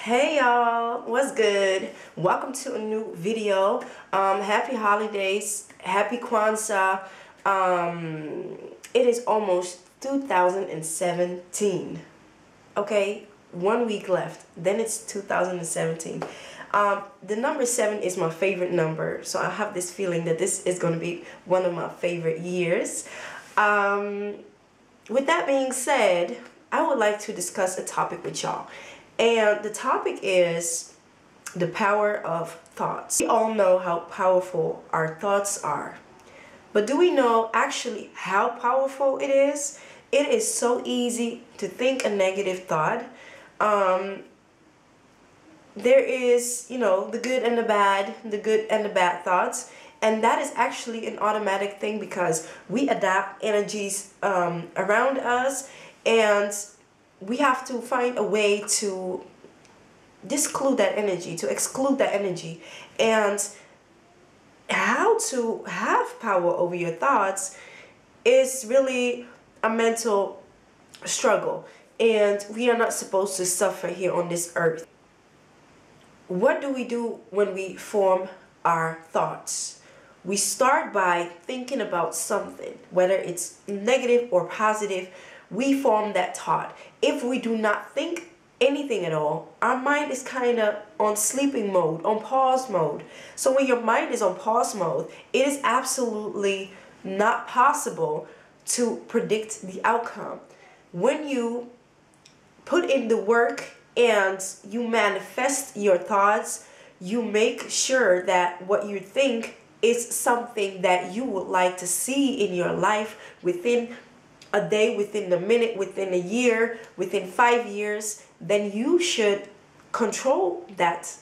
Hey y'all, what's good? Welcome to a new video. Happy holidays, happy Kwanzaa. It is almost 2017. Okay, 1 week left, then it's 2017. The number 7 is my favorite number, so I have this feeling that this is going to be one of my favorite years. With that being said, I would like to discuss a topic with y'all. And the topic is the power of thoughts. We all know how powerful our thoughts are. But do we know actually how powerful it is? It is so easy to think a negative thought. There is, the good and the bad thoughts. And that is actually an automatic thing because we adapt energies around us, and we have to find a way to exclude that energy. And how to have power over your thoughts is really a mental struggle, and we are not supposed to suffer here on this earth. What do we do when we form our thoughts? We start by thinking about something, whether it's negative or positive. We form that thought. If we do not think anything at all, our mind is kind of on sleeping mode, on pause mode. So when your mind is on pause mode, it is absolutely not possible to predict the outcome. When you put in the work and you manifest your thoughts, you make sure that what you think is something that you would like to see in your life within a day, within a minute, within a year, within 5 years. Then you should control that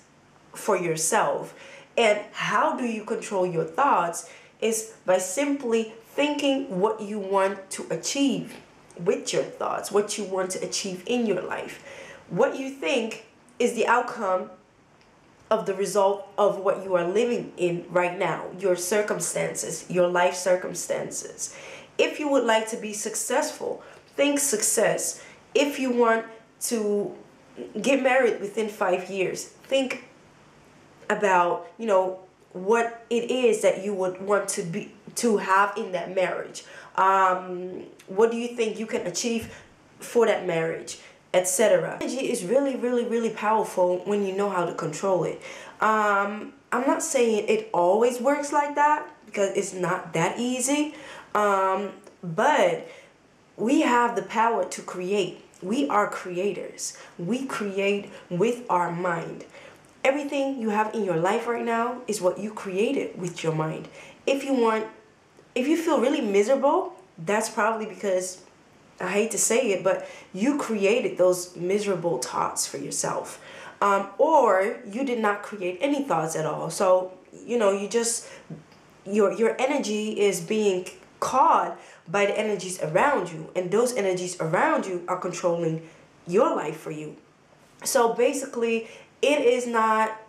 for yourself. And how do you control your thoughts? Is by simply thinking what you want to achieve with your thoughts, what you want to achieve in your life. What you think is the outcome of the result of what you are living in right now, your circumstances, your life circumstances. If you would like to be successful, think success. If you want to get married within 5 years, think about, what it is that you would want to have in that marriage. What do you think you can achieve for that marriage, etc. Energy is really, really, really powerful when you know how to control it. I'm not saying it always works like that because it's not that easy. But we have the power to create. We are creators. We create with our mind. Everything you have in your life right now is what you created with your mind. If you feel really miserable, that's probably because, I hate to say it, but you created those miserable thoughts for yourself. Or you did not create any thoughts at all. So, you just, your energy is being caught by the energies around you, and those energies around you are controlling your life for you. So basically, it is not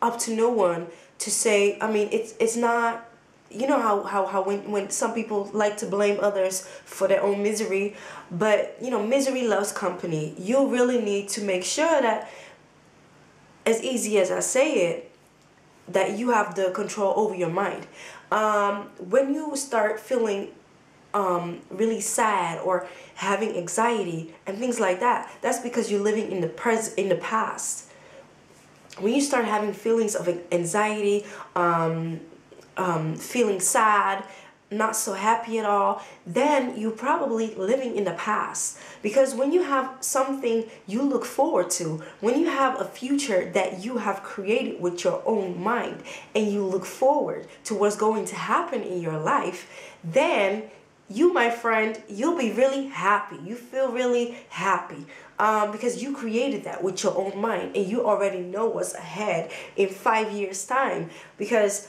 up to no one to say, it's not, how when some people like to blame others for their own misery, but misery loves company. You really need to make sure that, as easy as I say it, that you have the control over your mind. When you start feeling really sad or having anxiety and things like that, that's because you're living in the past. When you start having feelings of anxiety, feeling sad, not so happy at all, then you're probably living in the past. Because when you have something you look forward to, when you have a future that you have created with your own mind, and you look forward to what's going to happen in your life, then you, my friend, you'll be really happy. You feel really happy because you created that with your own mind, and you already know what's ahead in 5 years' time, because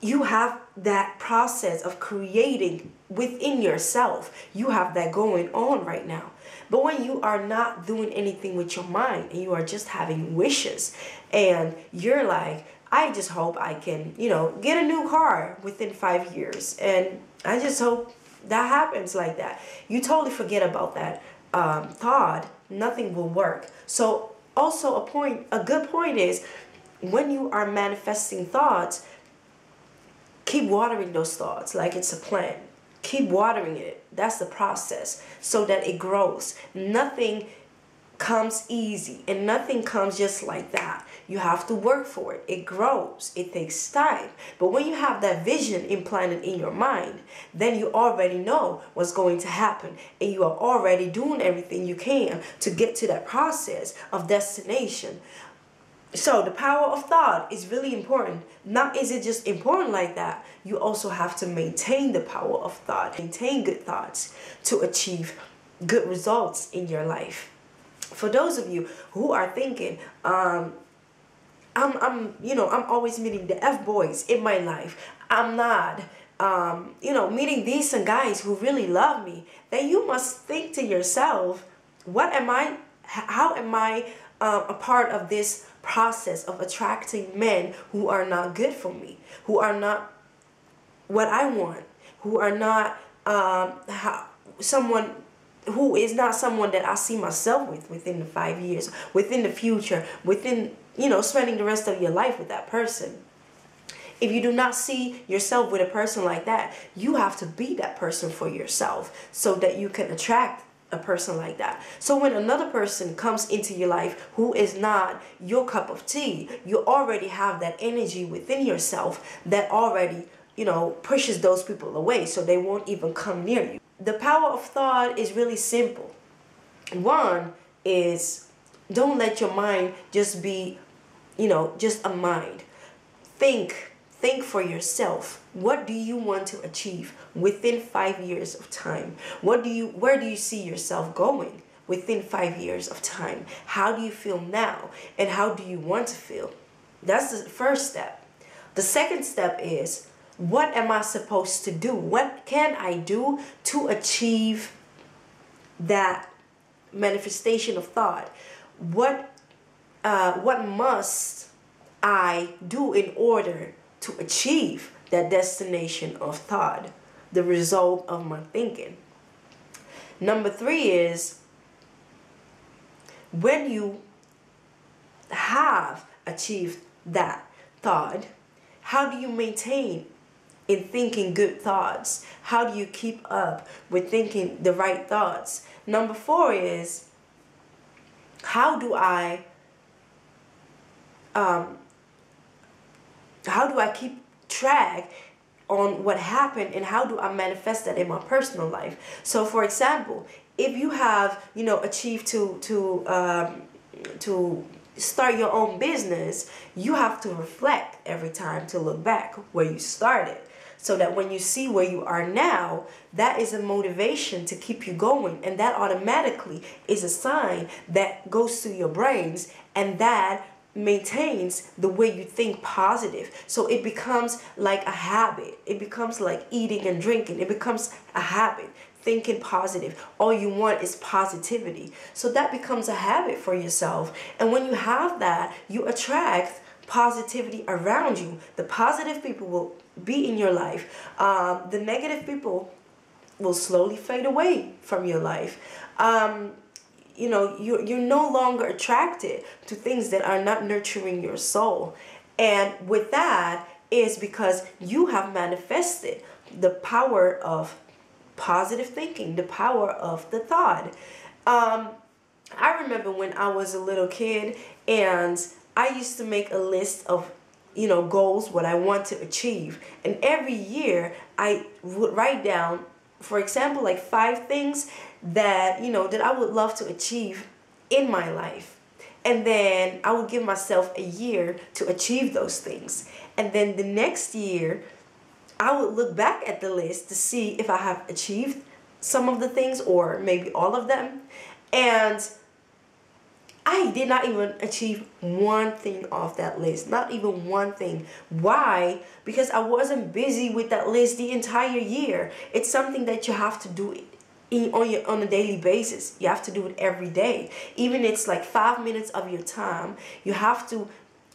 you have that process of creating within yourself. You have that going on right now. But when you are not doing anything with your mind and you are just having wishes, and you're like, I just hope I can, get a new car within 5 years, and I just hope that happens like that. You totally forget about that thought. Nothing will work. So Also, a good point is when you are manifesting thoughts, keep watering those thoughts like it's a plant. Keep watering it. That's the process so that it grows. Nothing comes easy and nothing comes just like that. You have to work for it. It grows. It takes time. But when you have that vision implanted in your mind, then you already know what's going to happen, and you are already doing everything you can to get to that process of destination. So the power of thought is really important. Not is it just important like that. You also have to maintain the power of thought. Maintain good thoughts to achieve good results in your life. For those of you who are thinking, I'm always meeting the F boys in my life. I'm not, meeting decent guys who really love me. Then you must think to yourself, what am I? How am I a part of this process of attracting men who are not good for me, who are not what I want, who are not someone who is not someone that I see myself with within the 5 years, within the future, within, spending the rest of your life with that person. If you do not see yourself with a person like that, you have to be that person for yourself so that you can attract a person like that. So when another person comes into your life who is not your cup of tea, you already have that energy within yourself that already, pushes those people away so they won't even come near you. The power of thought is really simple. One is, don't let your mind just be, just a mind. Think for yourself. What do you want to achieve within 5 years of time? Where do you see yourself going within 5 years of time? How do you feel now? And how do you want to feel? That's the first step. The second step is, what am I supposed to do? What can I do to achieve that manifestation of thought? What must I do in order to achieve that destination of thought, the result of my thinking? Number 3 is, when you have achieved that thought, how do you maintain in thinking good thoughts? How do you keep up with thinking the right thoughts? Number 4 is, how do I keep track on what happened, and how do I manifest that in my personal life? So for example, if you have achieved to start your own business, you have to reflect every time to look back where you started, so that when you see where you are now, that is a motivation to keep you going, and that automatically is a sign that goes through your brains, and that maintains the way you think positive. So it becomes like a habit. It becomes like eating and drinking. It becomes a habit. Thinking positive. All you want is positivity. So that becomes a habit for yourself. And when you have that, you attract positivity around you. The positive people will be in your life. The negative people will slowly fade away from your life. You're no longer attracted to things that are not nurturing your soul. And with that is because you have manifested the power of positive thinking, the power of the thought. I remember when I was a little kid, and I used to make a list of goals, what I want to achieve. And every year I would write down, for example, like 5 things that that I would love to achieve in my life. And then I would give myself a year to achieve those things. And then the next year I would look back at the list to see if I have achieved some of the things or maybe all of them. And I did not even achieve one thing off that list. Not even one thing. Why? Because I wasn't busy with that list the entire year. It's something that you have to do on a daily basis. You have to do it every day. Even it's like 5 minutes of your time. You have to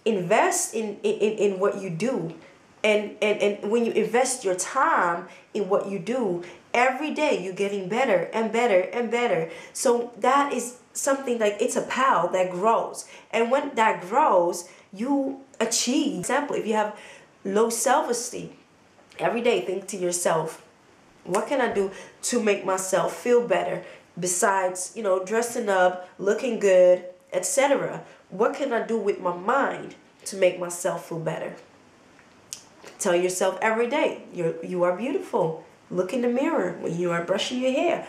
invest in what you do. And when you invest your time in what you do, every day you're getting better and better and better. So that is something like it's a pile that grows. And when that grows, you achieve. Example, if you have low self-esteem, every day think to yourself, what can I do to make myself feel better besides, you know, dressing up, looking good, etc.? What can I do with my mind to make myself feel better? Tell yourself every day, you are beautiful. Look in the mirror when you are brushing your hair.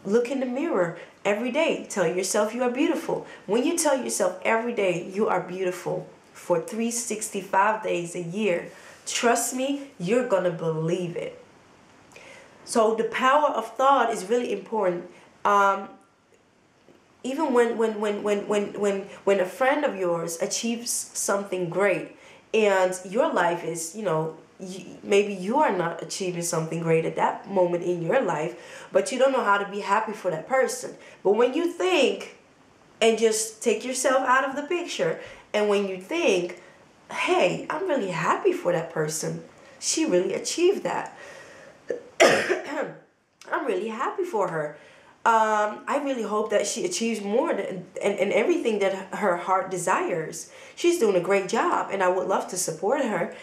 Look in the mirror every day. Tell yourself you are beautiful. When you tell yourself every day you are beautiful for 365 days a year, trust me, you're gonna believe it. So the power of thought is really important. Even when a friend of yours achieves something great, and your life is, you know, maybe you are not achieving something great at that moment in your life, but you don't know how to be happy for that person. But when you think, and just take yourself out of the picture, and when you think, hey, I'm really happy for that person, she really achieved that. I'm really happy for her. I really hope that she achieves more and everything that her heart desires. She's doing a great job, and I would love to support her.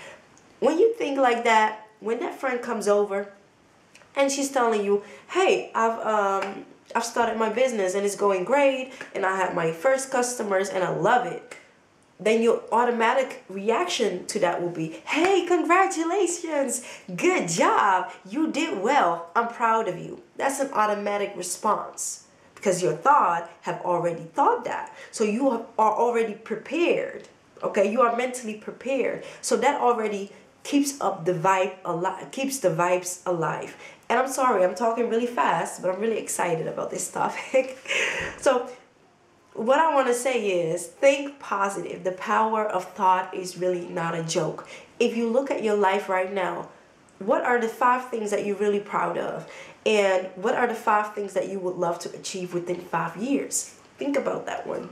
When you think like that, when that friend comes over and she's telling you, hey, I've started my business and it's going great, and I have my first customers and I love it, then your automatic reaction to that will be, hey, congratulations, good job, you did well, I'm proud of you. That's an automatic response, because your thought have already thought that. So you are already prepared, okay? You are mentally prepared. So that already keeps up the vibe alive, keeps the vibes alive. And I'm sorry, I'm talking really fast, but I'm really excited about this topic. So what I want to say is, think positive. The power of thought is really not a joke. If you look at your life right now, what are the 5 things that you're really proud of? And what are the 5 things that you would love to achieve within 5 years? Think about that one.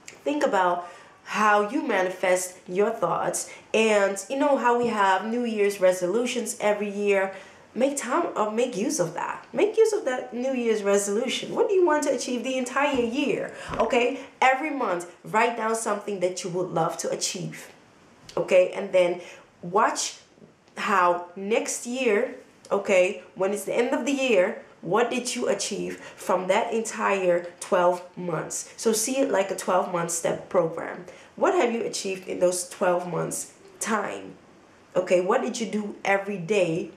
Think about how you manifest your thoughts. And you know how we have New Year's resolutions every year. Make time or make use of that. Make use of that New Year's resolution. What do you want to achieve the entire year? Okay, every month, write down something that you would love to achieve. Okay, and then watch how next year, okay, when it's the end of the year, what did you achieve from that entire 12 months? So see it like a 12-month step program. What have you achieved in those 12 months time? Okay, what did you do every day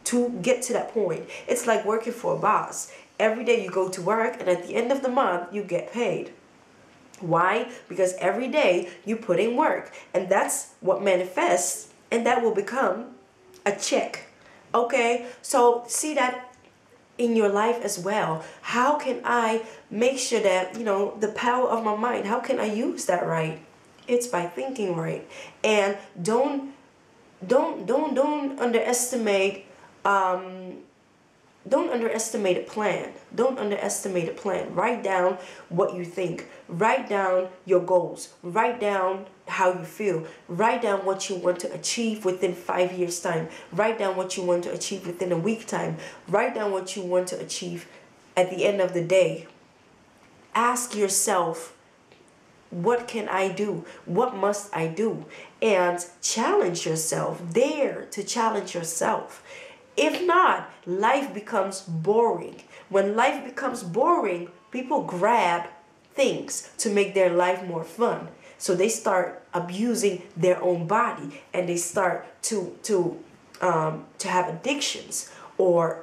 to get to that point? It's like working for a boss. Every day you go to work, and at the end of the month you get paid. Why? Because every day you put in work, and that's what manifests, and that will become a check. Okay, so see that in your life as well. How can I make sure that, you know, the power of my mind, how can I use that right? It's by thinking right. And don't underestimate don't underestimate a plan. Don't underestimate a plan. Write down what you think. Write down your goals. Write down how you feel. Write down what you want to achieve within 5 years' time. Write down what you want to achieve within a week time. Write down what you want to achieve at the end of the day. Ask yourself, what can I do? What must I do? And challenge yourself. Dare to challenge yourself. If not, life becomes boring. When life becomes boring, people grab things to make their life more fun. So they start abusing their own body, and they start to have addictions, or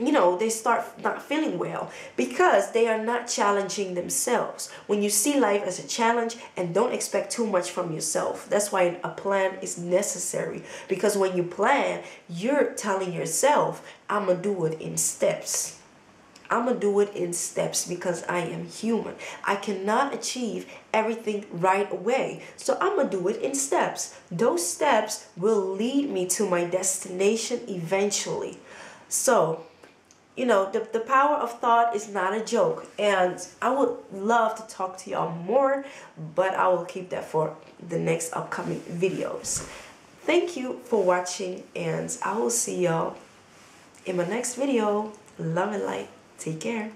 you know, they start not feeling well because they are not challenging themselves. When you see life as a challenge, and don't expect too much from yourself. That's why a plan is necessary, because when you plan, you're telling yourself, I'm gonna do it in steps. I'm gonna do it in steps because I am human. I cannot achieve everything right away. So I'm gonna do it in steps. Those steps will lead me to my destination eventually. So, you know, the power of thought is not a joke, and I would love to talk to y'all more, but I will keep that for the next upcoming videos. Thank you for watching, and I will see y'all in my next video. Love and light. Take care.